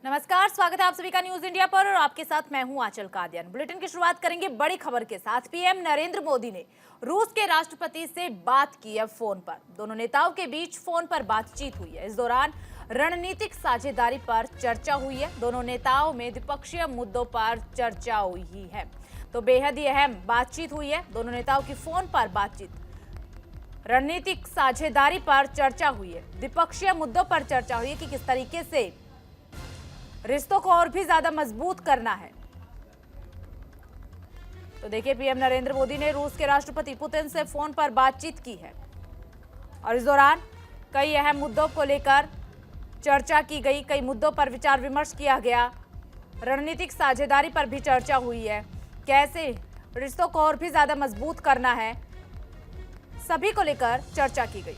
नमस्कार, स्वागत है आप सभी का न्यूज इंडिया पर और आपके साथ मैं हूं आंचल कादियान। बुलेटिन की शुरुआत करेंगे बड़ी खबर के साथ। पीएम नरेंद्र मोदी ने रूस के राष्ट्रपति से बात की है फोन पर। दोनों नेताओं के बीच फोन पर बातचीत हुई है। इस दौरान रणनीतिक साझेदारी पर चर्चा हुई है। दोनों नेताओं में द्विपक्षीय मुद्दों पर चर्चा हुई है। तो बेहद ही अहम बातचीत हुई है। दोनों नेताओं की फोन पर बातचीत, रणनीतिक साझेदारी पर चर्चा हुई है, द्विपक्षीय मुद्दों पर चर्चा हुई है कि किस तरीके से रिश्तों को और भी ज्यादा मजबूत करना है। तो देखिए, पीएम नरेंद्र मोदी ने रूस के राष्ट्रपति पुतिन से फोन पर बातचीत की है और इस दौरान कई अहम मुद्दों को लेकर चर्चा की गई, कई मुद्दों पर विचार विमर्श किया गया। रणनीतिक साझेदारी पर भी चर्चा हुई है, कैसे रिश्तों को और भी ज्यादा मजबूत करना है, सभी को लेकर चर्चा की गई।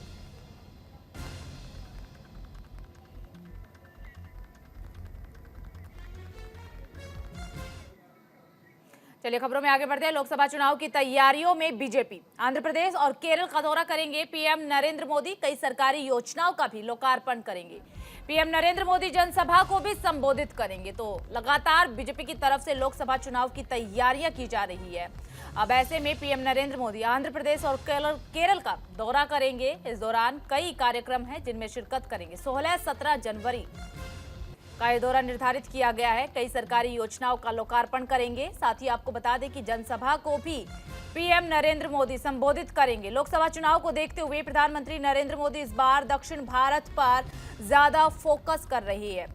चलिए खबरों में आगे बढ़ते हैं। लोकसभा चुनाव की तैयारियों में बीजेपी आंध्र प्रदेश और केरल का दौरा करेंगे पीएम नरेंद्र मोदी। कई सरकारी योजनाओं का भी लोकार्पण करेंगे। पीएम नरेंद्र मोदी जनसभा को भी संबोधित करेंगे। तो लगातार बीजेपी की तरफ से लोकसभा चुनाव की तैयारियां की जा रही है। अब ऐसे में पीएम नरेंद्र मोदी आंध्र प्रदेश और केरल का दौरा करेंगे। इस दौरान कई कार्यक्रम हैं जिनमें शिरकत करेंगे। 16-17 जनवरी का ये दौरा निर्धारित किया गया है। कई सरकारी योजनाओं का लोकार्पण करेंगे। साथ ही आपको बता दें कि जनसभा को भी पीएम नरेंद्र मोदी संबोधित करेंगे। लोकसभा चुनाव को देखते हुए प्रधानमंत्री नरेंद्र मोदी इस बार दक्षिण भारत पर ज्यादा फोकस कर रही है।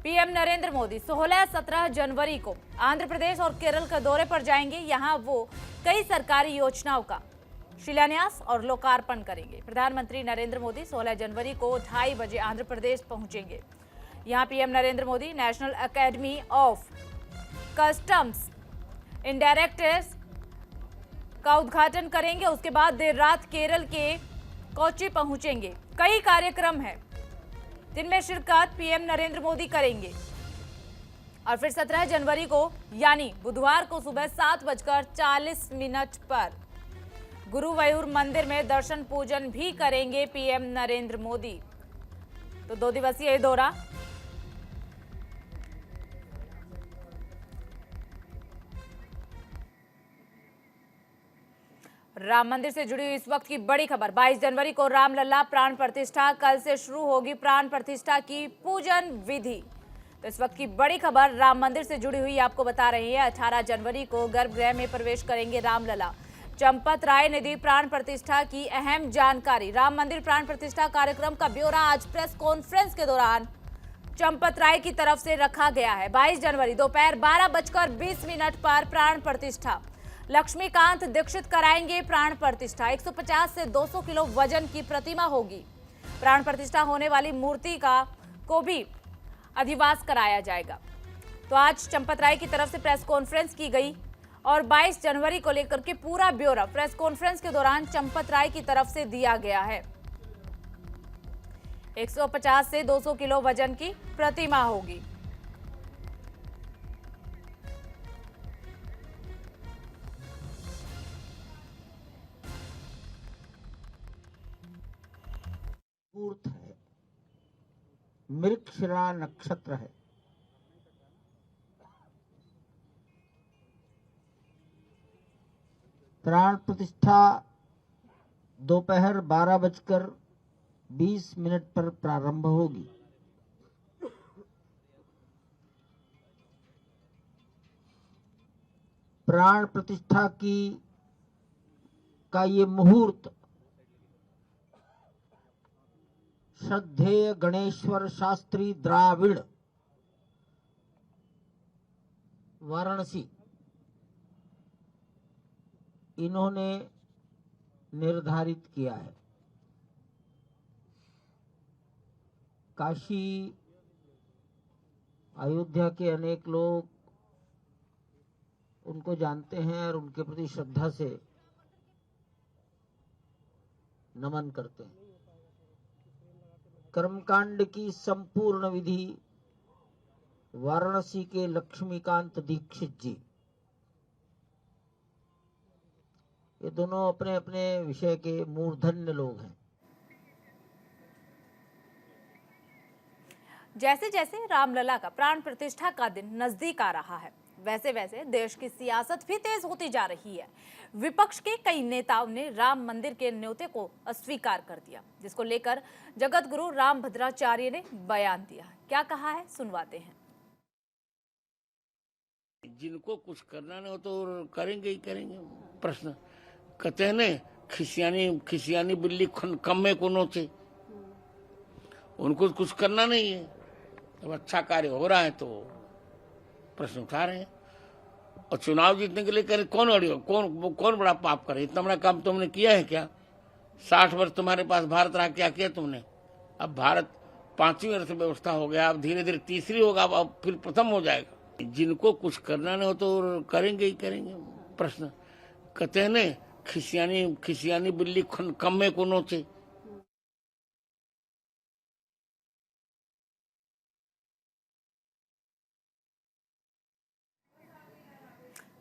पीएम नरेंद्र मोदी 16-17 जनवरी को आंध्र प्रदेश और केरल के दौरे पर जाएंगे। यहाँ वो कई सरकारी योजनाओं का शिलान्यास और लोकार्पण करेंगे। प्रधानमंत्री नरेंद्र मोदी 16 जनवरी को 2:30 बजे आंध्र प्रदेश पहुंचेंगे। यहाँ PM Narendra Modi national academy of customs indirect taxes का उद्घाटन करेंगे। उसके बाद देर रात केरल के कोच्चि पहुंचेंगे। कई कार्यक्रम हैं जिनमें शिरकत पीएम नरेंद्र मोदी करेंगे और फिर 17 जनवरी को यानी बुधवार को सुबह 7:40 पर गुरुवायूर मंदिर में दर्शन पूजन भी करेंगे पीएम नरेंद्र मोदी। तो 2 दिवसीय दौरा राम मंदिर से जुड़ी हुई इस वक्त की बड़ी खबर। 22 जनवरी को रामलला प्राण प्रतिष्ठा, कल से शुरू होगी प्राण प्रतिष्ठा की पूजन विधि। तो इस वक्त की बड़ी खबर राम मंदिर से जुड़ी हुई आपको बता रहे हैं। 18 जनवरी को गर्भगृह में प्रवेश करेंगे रामलला। चंपत राय ने दी प्राण प्रतिष्ठा की अहम जानकारी। राम मंदिर प्राण प्रतिष्ठा कार्यक्रम का ब्यौरा आज प्रेस कॉन्फ्रेंस के दौरान चंपत राय की तरफ से रखा गया है। 22 जनवरी दोपहर 12:20 पर प्राण प्रतिष्ठा। लक्ष्मीकांत दीक्षित कराएंगे प्राण प्रतिष्ठा। 150 से 200 किलो वजन की प्रतिमा होगी। प्राण प्रतिष्ठा होने वाली मूर्ति को भी अधिवास कराया जाएगा। तो आज चंपत राय की तरफ से प्रेस कॉन्फ्रेंस की गई और 22 जनवरी को लेकर के पूरा ब्यौरा प्रेस कॉन्फ्रेंस के दौरान चंपत राय की तरफ से दिया गया है। 150 से 200 किलो वजन की प्रतिमा होगी। है, मृगशिरा नक्षत्र है। प्राण प्रतिष्ठा दोपहर 12:20 पर प्रारंभ होगी। प्राण प्रतिष्ठा का ये मुहूर्त श्रद्धेय गणेश्वर शास्त्री द्राविड़ वाराणसी इन्होंने निर्धारित किया है। काशी अयोध्या के अनेक लोग उनको जानते हैं और उनके प्रति श्रद्धा से नमन करते हैं। कर्मकांड की संपूर्ण विधि वाराणसी के लक्ष्मीकांत दीक्षित जी, ये दोनों अपने अपने विषय के मूर्धन्य लोग हैं। जैसे जैसे रामलला का प्राण प्रतिष्ठा का दिन नजदीक आ रहा है, वैसे वैसे देश की सियासत भी तेज होती जा रही है। विपक्ष के कई नेताओं ने राम मंदिर के न्योते को अस्वीकार कर दिया, जिसको लेकर जगत गुरु रामभद्राचार्य ने बयान दिया। क्या कहा है, सुनवाते हैं। जिनको कुछ करना नहीं हो तो करेंगे ही करेंगे। प्रश्न कहते हैं न, खिसियानी बिल्ली कम में को नोचे। उनको कुछ करना नहीं है, जब अच्छा कार्य हो रहा है तो प्रश्न उठा रहे हैं। और चुनाव जीतने के लिए करें, कौन बड़ा पाप करे? इतना बड़ा काम तुमने किया है क्या? 60 वर्ष तुम्हारे पास भारत रहा, क्या किया तुमने? अब भारत 5वीं अर्थव्यवस्था हो गया, अब धीरे धीरे तीसरी होगा, अब फिर प्रथम हो जाएगा। जिनको कुछ करना नहीं हो तो करेंगे ही करेंगे। प्रश्न कहते हैं न, खिसियानी बिल्ली कम में को नोचे।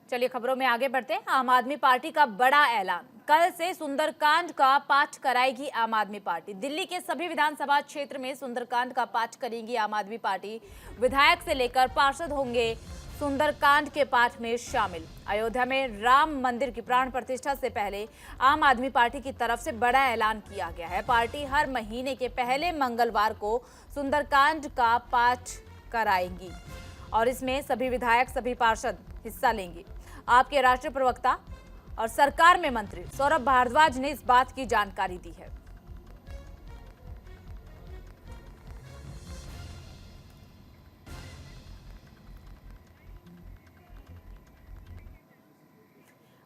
चलिए खबरों में आगे बढ़ते हैं। आम आदमी पार्टी का बड़ा ऐलान, कल से सुंदरकांड का पाठ कराएगी आम आदमी पार्टी। दिल्ली के सभी विधानसभा क्षेत्र में सुंदरकांड का पाठ करेगी आम आदमी पार्टी। विधायक से लेकर पार्षद होंगे सुंदरकांड के पाठ में शामिल। अयोध्या में राम मंदिर की प्राण प्रतिष्ठा से पहले आम आदमी पार्टी की तरफ से बड़ा ऐलान किया गया है। पार्टी हर महीने के पहले मंगलवार को सुंदरकांड का पाठ कराएंगी और इसमें सभी विधायक, सभी पार्षद हिस्सा लेंगे। आपके राष्ट्रीय प्रवक्ता और सरकार में मंत्री सौरभ भारद्वाज ने इस बात की जानकारी दी है।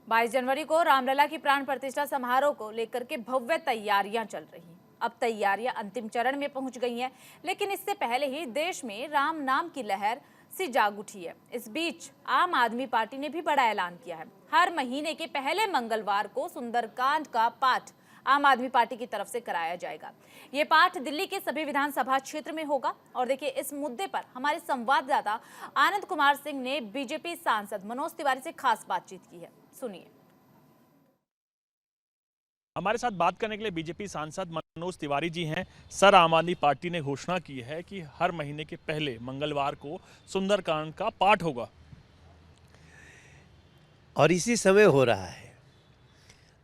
बाईस जनवरी को रामलला की प्राण प्रतिष्ठा समारोह को लेकर के भव्य तैयारियां चल रही हैं। अब तैयारियां अंतिम चरण में पहुंच गई हैं, लेकिन इससे पहले ही देश में राम नाम की लहर सी जाग उठी है। इस बीच आम आदमी पार्टी ने भी बड़ा ऐलान किया है। हर महीने के पहले मंगलवार को सुंदरकांड का पाठ आम आदमी पार्टी की तरफ से कराया जाएगा। ये पाठ दिल्ली के सभी विधानसभा क्षेत्र में होगा। और देखिए, इस मुद्दे पर हमारे संवाददाता आनंद कुमार सिंह ने बीजेपी सांसद मनोज तिवारी से खास बातचीत की है, सुनिए। हमारे साथ बात करने के लिए बीजेपी सांसद मनोज तिवारी जी हैं। सर, आम आदमी पार्टी ने घोषणा की है कि हर महीने के पहले मंगलवार को सुंदरकांड का पाठ होगा और इसी समय हो रहा है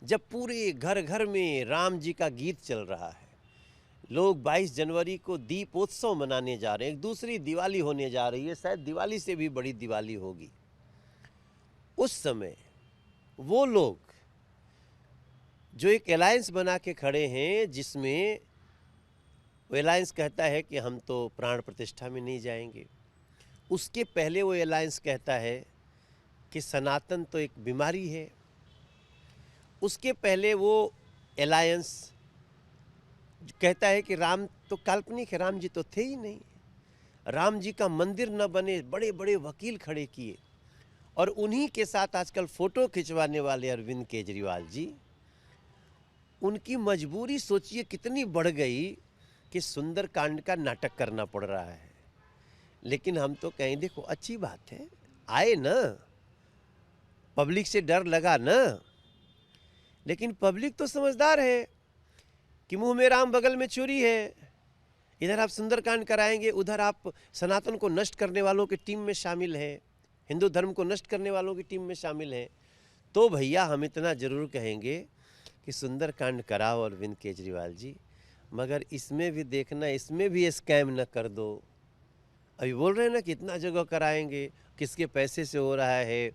जब पूरे घर घर में राम जी का गीत चल रहा है। लोग 22 जनवरी को दीपोत्सव मनाने जा रहे हैं, एक दूसरी दिवाली होने जा रही है, शायद दिवाली से भी बड़ी दिवाली होगी। उस समय वो लोग जो एक अलायंस बना के खड़े हैं, जिसमें वो अलायंस कहता है कि हम तो प्राण प्रतिष्ठा में नहीं जाएंगे, उसके पहले वो अलायंस कहता है कि सनातन तो एक बीमारी है, उसके पहले वो अलायंस कहता है कि राम तो काल्पनिक है, राम जी तो थे ही नहीं, राम जी का मंदिर न बने, बड़े बड़े वकील खड़े किए। और उन्हीं के साथ आजकल फ़ोटो खिंचवाने वाले अरविंद केजरीवाल जी, उनकी मजबूरी सोचिए कितनी बढ़ गई कि सुंदरकांड का नाटक करना पड़ रहा है। लेकिन हम तो कहें देखो अच्छी बात है, आए ना, पब्लिक से डर लगा ना, लेकिन पब्लिक तो समझदार है कि मुंह में राम बगल में चोरी है। इधर आप सुंदरकांड कराएंगे, उधर आप सनातन को नष्ट करने वालों की टीम में शामिल हैं, हिंदू धर्म को नष्ट करने वालों की टीम में शामिल हैं। तो भैया हम इतना ज़रूर कहेंगे कि सुंदरकांड कराओ अरविंद केजरीवाल जी, मगर इसमें भी देखना, इसमें भी स्कैम न कर दो। अभी बोल रहे हैं ना कि इतना जगह कराएंगे, किसके पैसे से हो रहा है,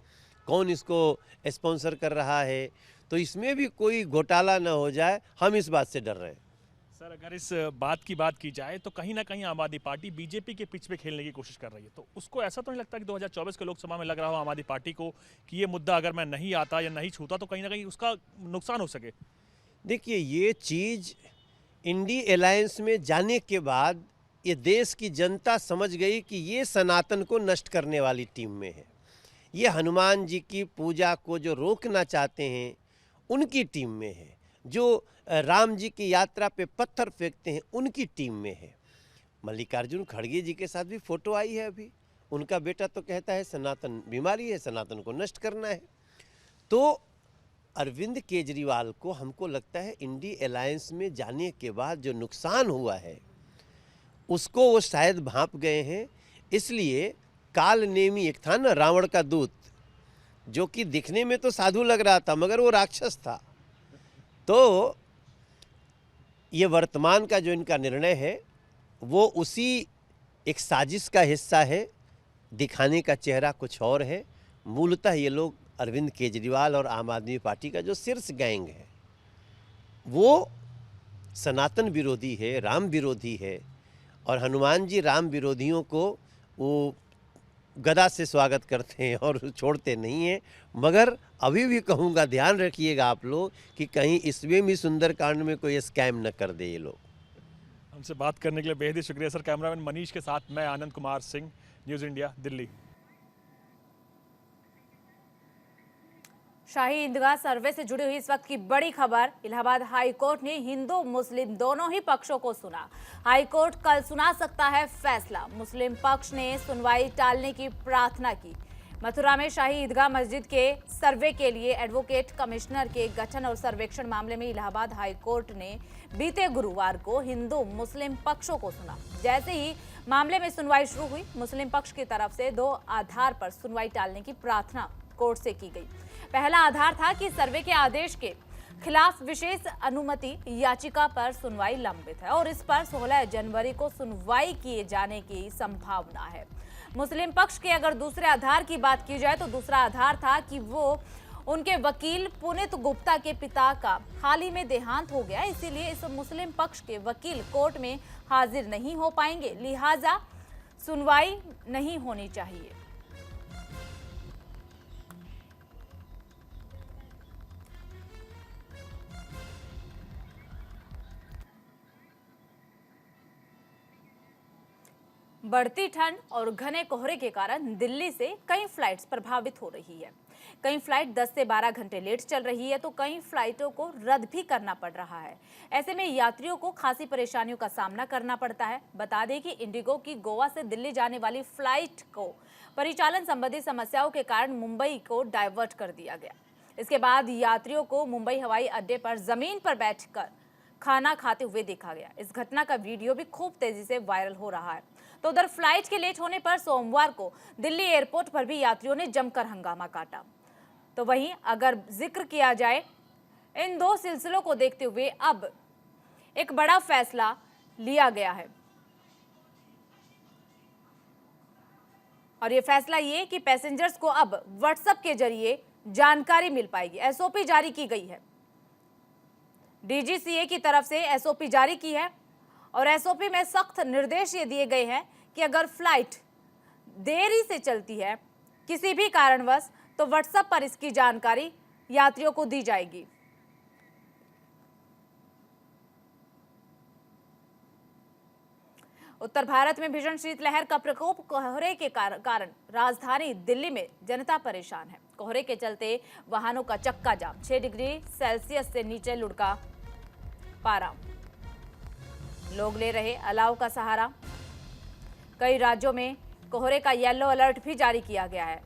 कौन इसको स्पॉन्सर कर रहा है, तो इसमें भी कोई घोटाला ना हो जाए, हम इस बात से डर रहे हैं। सर, अगर इस बात की जाए तो कहीं ना कहीं आम आदमी पार्टी बीजेपी के पिच पे खेलने की कोशिश कर रही है। तो उसको ऐसा तो नहीं लगता कि 2024 के लोकसभा में लग रहा हो आम आदमी पार्टी को कि ये मुद्दा अगर मैं नहीं आता या नहीं छूता तो कहीं ना कहीं उसका नुकसान हो सके? देखिए, ये चीज़ इंडी अलायंस में जाने के बाद ये देश की जनता समझ गई कि ये सनातन को नष्ट करने वाली टीम में है। ये हनुमान जी की पूजा को जो रोकना चाहते हैं उनकी टीम में है, जो राम जी की यात्रा पे पत्थर फेंकते हैं उनकी टीम में है। मल्लिकार्जुन खड़गे जी के साथ भी फोटो आई है अभी, उनका बेटा तो कहता है सनातन बीमारी है, सनातन को नष्ट करना है। तो अरविंद केजरीवाल को हमको लगता है इंडी अलायंस में जाने के बाद जो नुकसान हुआ है उसको वो शायद भांप गए हैं। इसलिए काल नेमी एक था ना रावण का दूत, जो कि दिखने में तो साधु लग रहा था मगर वो राक्षस था। तो ये वर्तमान का जो इनका निर्णय है वो उसी एक साजिश का हिस्सा है। दिखाने का चेहरा कुछ और है। मूलतः ये लोग अरविंद केजरीवाल और आम आदमी पार्टी का जो शीर्ष गैंग है वो सनातन विरोधी है, राम विरोधी है। और हनुमान जी राम विरोधियों को वो गदा से स्वागत करते हैं और छोड़ते नहीं हैं। मगर अभी भी कहूँगा, ध्यान रखिएगा आप लोग कि कहीं इसमें भी सुंदरकांड में कोई स्कैम न कर दे ये लोग। हमसे बात करने के लिए बेहद ही शुक्रिया सर। कैमरामैन मनीष के साथ मैं आनंद कुमार सिंह, न्यूज़ इंडिया, दिल्ली। शाही ईदगाह सर्वे से जुड़ी हुई इस वक्त की बड़ी खबर। इलाहाबाद हाई कोर्ट ने हिंदू मुस्लिम दोनों ही पक्षों को सुना। हाई कोर्ट कल सुना सकता है फैसला। मुस्लिम पक्ष ने सुनवाई टालने की प्रार्थना की। मथुरा में शाही ईदगाह मस्जिद के सर्वे के लिए एडवोकेट कमिश्नर के गठन और सर्वेक्षण मामले में इलाहाबाद हाई कोर्ट ने बीते गुरुवार को हिंदू मुस्लिम पक्षों को सुना। जैसे ही मामले में सुनवाई शुरू हुई, मुस्लिम पक्ष की तरफ से 2 आधार पर सुनवाई टालने की प्रार्थना कोर्ट से की गई। पहला आधार था कि सर्वे के आदेश के खिलाफ विशेष अनुमति याचिका पर सुनवाई लंबित है और इस पर 16 जनवरी को सुनवाई किए जाने की संभावना है। मुस्लिम पक्ष के अगर दूसरे आधार की बात की जाए तो दूसरा आधार था कि वो उनके वकील पुनीत गुप्ता के पिता का हाल ही में देहांत हो गया, इसीलिए इस मुस्लिम पक्ष के वकील कोर्ट में हाजिर नहीं हो पाएंगे, लिहाजा सुनवाई नहीं होनी चाहिए। बढ़ती ठंड और घने कोहरे के कारण दिल्ली से कई फ्लाइट्स प्रभावित हो रही है। कई फ्लाइट 10 से 12 घंटे लेट चल रही है तो कई फ्लाइटों को रद्द भी करना पड़ रहा है। ऐसे में यात्रियों को खासी परेशानियों का सामना करना पड़ता है। बता दें कि इंडिगो की गोवा से दिल्ली जाने वाली फ्लाइट को परिचालन संबंधी समस्याओं के कारण मुंबई को डाइवर्ट कर दिया गया। इसके बाद यात्रियों को मुंबई हवाई अड्डे पर जमीन पर बैठकर खाना खाते हुए देखा गया। इस घटना का वीडियो भी खूब तेजी से वायरल हो रहा है। तो उधर फ्लाइट के लेट होने पर सोमवार को दिल्ली एयरपोर्ट पर भी यात्रियों ने जमकर हंगामा काटा। तो वहीं अगर जिक्र किया जाए इन 2 सिलसिलों को देखते हुए अब एक बड़ा फैसला लिया गया है और ये फैसला ये कि पैसेंजर्स को अब व्हाट्सएप के जरिए जानकारी मिल पाएगी। एसओपी जारी की गई है। डीजीसीए की तरफ से एसओपी जारी की है और एसओपी में सख्त निर्देश ये दिए गए हैं कि अगर फ्लाइट देरी से चलती है किसी भी कारणवश तो व्हाट्सएप पर इसकी जानकारी यात्रियों को दी जाएगी। उत्तर भारत में भीषण शीतलहर का प्रकोप कोहरे के कारण राजधानी दिल्ली में जनता परेशान है। कोहरे के चलते वाहनों का चक्का जाम, 6 डिग्री सेल्सियस से नीचे लुढ़का पारा। लोग ले रहे अलाव का सहारा। कई राज्यों में कोहरे का येलो अलर्ट भी जारी किया गया है।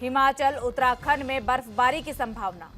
हिमाचल, उत्तराखंड में बर्फबारी की संभावना।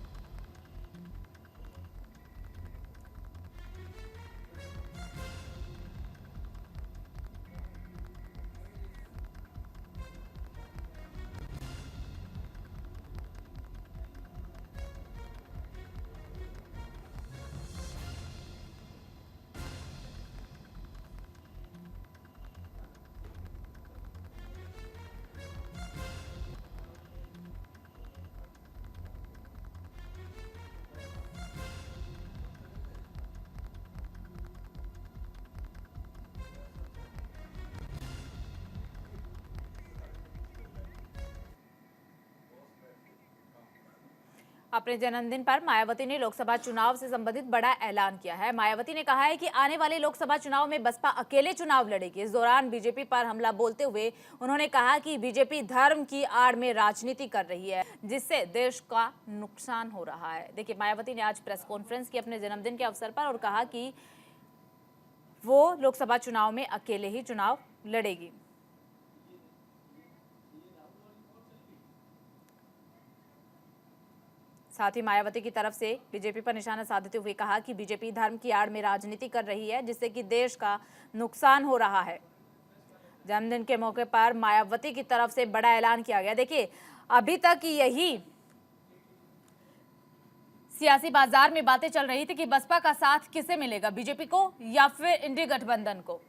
अपने जन्मदिन पर मायावती ने लोकसभा चुनाव से संबंधित बड़ा ऐलान किया है। मायावती ने कहा है कि आने वाले लोकसभा चुनाव में बसपा अकेले चुनाव लड़ेगी। इस दौरान बीजेपी पर हमला बोलते हुए उन्होंने कहा कि बीजेपी धर्म की आड़ में राजनीति कर रही है, जिससे देश का नुकसान हो रहा है। देखिए, मायावती ने आज प्रेस कॉन्फ्रेंस की अपने जन्मदिन के अवसर पर और कहा कि वो लोकसभा चुनाव में अकेले ही चुनाव लड़ेगी। साथ ही मायावती की तरफ से बीजेपी पर निशाना साधते हुए कहा कि बीजेपी धर्म की आड़ में राजनीति कर रही है, जिससे कि देश का नुकसान हो रहा है। जन्मदिन के मौके पर मायावती की तरफ से बड़ा ऐलान किया गया। देखिए, अभी तक यही सियासी बाजार में बातें चल रही थी कि बसपा का साथ किसे मिलेगा, बीजेपी को या फिर इंडी गठबंधन को।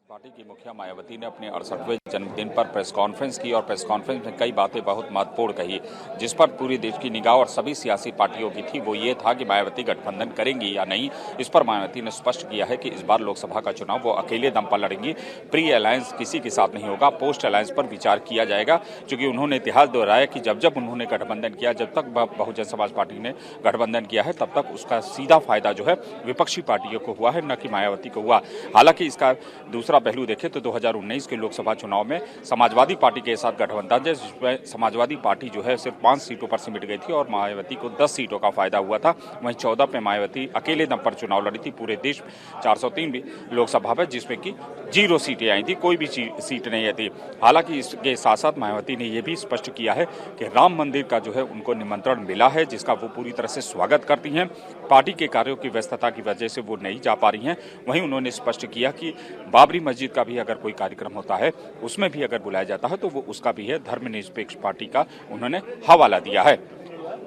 पार्टी की मुखिया मायावती ने अपने 68वें जन्मदिन पर प्रेस कॉन्फ्रेंस की और प्रेस कॉन्फ्रेंस में कई बातें बहुत महत्वपूर्ण कही, जिस पर पूरे देश की निगाह और सभी सियासी पार्टियों की थी। वो ये था कि मायावती गठबंधन करेंगी या नहीं। इस पर मायावती ने स्पष्ट किया है कि इस बार लोकसभा का चुनाव वो अकेले दम पर लड़ेंगी, प्री अलायंस किसी के साथ नहीं होगा, पोस्ट अलायंस पर विचार किया जाएगा। क्योंकि उन्होंने इतिहास दोहराया कि जब जब उन्होंने गठबंधन किया, जब तक बहुजन समाज पार्टी ने गठबंधन किया है, तब तक उसका सीधा फायदा जो है विपक्षी पार्टियों को हुआ है, न कि मायावती को हुआ। हालांकि इसका दूसरा पहलू देखें तो 2019 के लोकसभा चुनाव में समाजवादी पार्टी के साथ गठबंधन है, जिसमें समाजवादी पार्टी जो है सिर्फ 5 सीटों पर सिमट गई थी और मायावती को 10 सीटों का फायदा हुआ था। वहीं 14 पे मायावती अकेले दम पर चुनाव लड़ी थी पूरे देश 403 लोकसभा में, जिसमें कि 0 सीटें आई थी, कोई भी सीट नहीं आई थी। हालांकि इसके साथ साथ मायावती ने यह भी स्पष्ट किया है कि राम मंदिर का जो है उनको निमंत्रण मिला है, जिसका वो पूरी तरह से स्वागत करती हैं। पार्टी के कार्यों की व्यस्तता की वजह से वो नहीं जा पा रही हैं। वहीं उन्होंने स्पष्ट किया कि बाबरी मस्जिद का भी अगर कोई कार्यक्रम होता है, उसमें भी अगर बुलाया जाता है तो वो उसका भी है। धर्मनिरपेक्ष पार्टी का उन्होंने हवाला दिया है।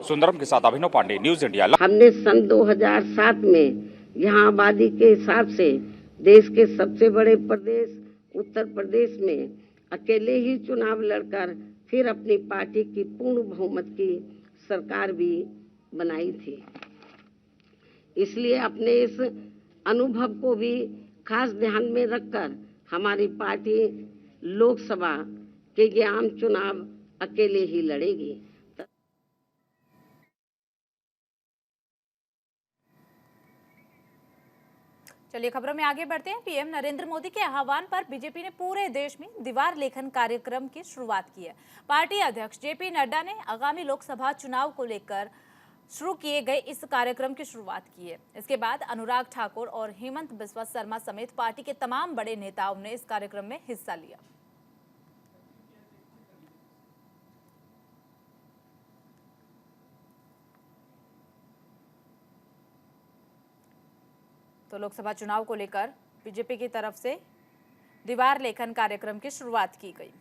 सुंदरम के साथ अभिनव पांडे, न्यूज इंडिया। हमने सन 2007 में यहाँ आबादी के हिसाब से देश के सबसे बड़े प्रदेश उत्तर प्रदेश में अकेले ही चुनाव लड़कर फिर अपनी पार्टी की पूर्ण बहुमत की सरकार भी बनाई थी। इसलिए अपने इस अनुभव को भी खास ध्यान में रखकर हमारी पार्टी लोकसभा के ये आम चुनाव अकेले ही लड़ेगी। चलिए खबरों में आगे बढ़ते हैं। पीएम नरेंद्र मोदी के आह्वान पर बीजेपी ने पूरे देश में दीवार लेखन कार्यक्रम की शुरुआत की है। पार्टी अध्यक्ष जेपी नड्डा ने आगामी लोकसभा चुनाव को लेकर शुरू किए गए इस कार्यक्रम की शुरुआत की है। इसके बाद अनुराग ठाकुर और हेमंत बिस्वा शर्मा समेत पार्टी के तमाम बड़े नेताओं ने इस कार्यक्रम में हिस्सा लिया। तो लोकसभा चुनाव को लेकर बीजेपी की तरफ से दीवार लेखन कार्यक्रम की शुरुआत की गई।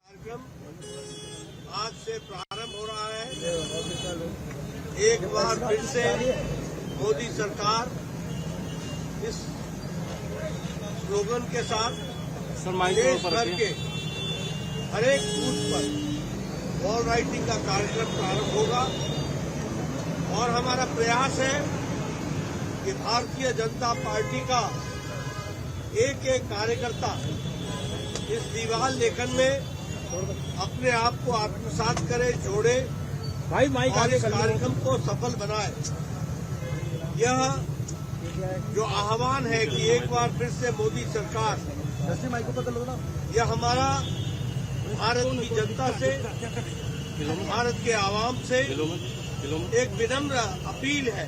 कार्यक्रम आज से प्रारंभ हो रहा है। एक बार फिर से मोदी सरकार इस स्लोगन के साथ देश भर के हर एक बूथ पर वॉल राइटिंग का कार्यक्रम प्रारंभ होगा और हमारा प्रयास है कि भारतीय जनता पार्टी का एक एक कार्यकर्ता इस दीवार लेखन में अपने आप को आत्मसात करे, जोड़े और इस कार्यक्रम को सफल बनाए। यह जो आह्वान है कि एक बार फिर से मोदी सरकार, यह हमारा भारत की जनता से, भारत के आवाम से एक विनम्र अपील है।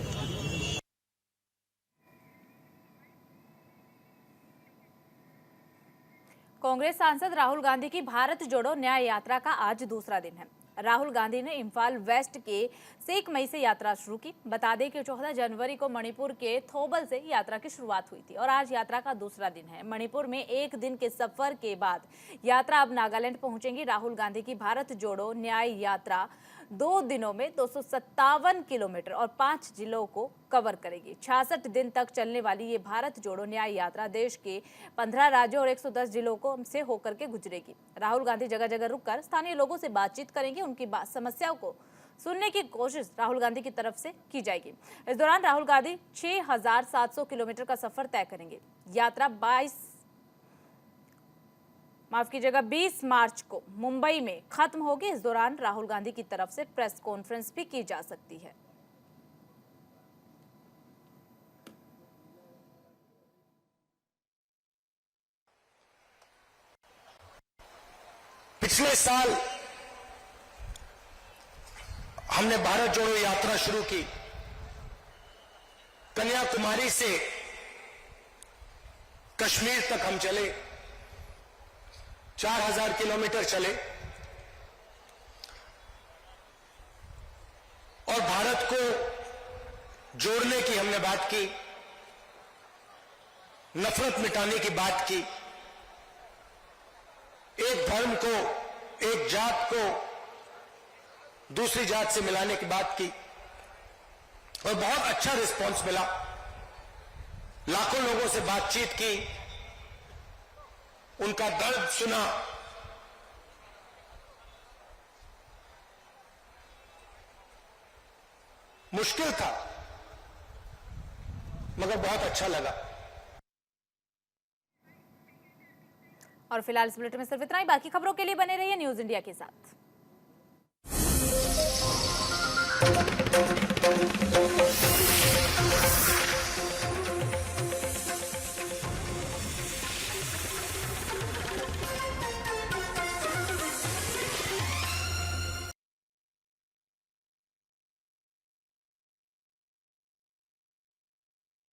कांग्रेस सांसद राहुल गांधी की भारत जोड़ो न्याय यात्रा का आज दूसरा दिन है। राहुल गांधी ने इम्फाल वेस्ट के 1 मई से यात्रा शुरू की। बता दें कि 14 जनवरी को मणिपुर के थोबल से यात्रा की शुरुआत हुई थी और आज यात्रा का दूसरा दिन है। मणिपुर में 1 दिन के सफर के बाद यात्रा अब नागालैंड पहुंचेंगी। राहुल गांधी की भारत जोड़ो न्याय यात्रा 2 दिनों में 257 किलोमीटर और 5 जिलों को कवर करेगी। 66 दिन तक चलने वाली ये भारत जोड़ो न्याय यात्रा देश के 15 राज्यों और 110 जिलों को से होकर के गुजरेगी। राहुल गांधी जगह जगह रुककर स्थानीय लोगों से बातचीत करेंगे। उनकी समस्याओं को सुनने की कोशिश राहुल गांधी की तरफ से की जाएगी। इस दौरान राहुल गांधी 6700 किलोमीटर का सफर तय करेंगे। यात्रा 20 मार्च को मुंबई में खत्म होगी। इस दौरान राहुल गांधी की तरफ से प्रेस कॉन्फ्रेंस भी की जा सकती है। पिछले साल हमने भारत जोड़ो यात्रा शुरू की। कन्याकुमारी से कश्मीर तक हम चले। 4000 किलोमीटर चले और भारत को जोड़ने की हमने बात की, नफरत मिटाने की बात की, एक धर्म को, एक जात को दूसरी जात से मिलाने की बात की और बहुत अच्छा रिस्पांस मिला। लाखों लोगों से बातचीत की, उनका दर्द सुना, मुश्किल था मगर बहुत अच्छा लगा। और फिलहाल इस बुलेटिन में सिर्फ इतना ही। बाकी खबरों के लिए बने रहिए न्यूज इंडिया के साथ।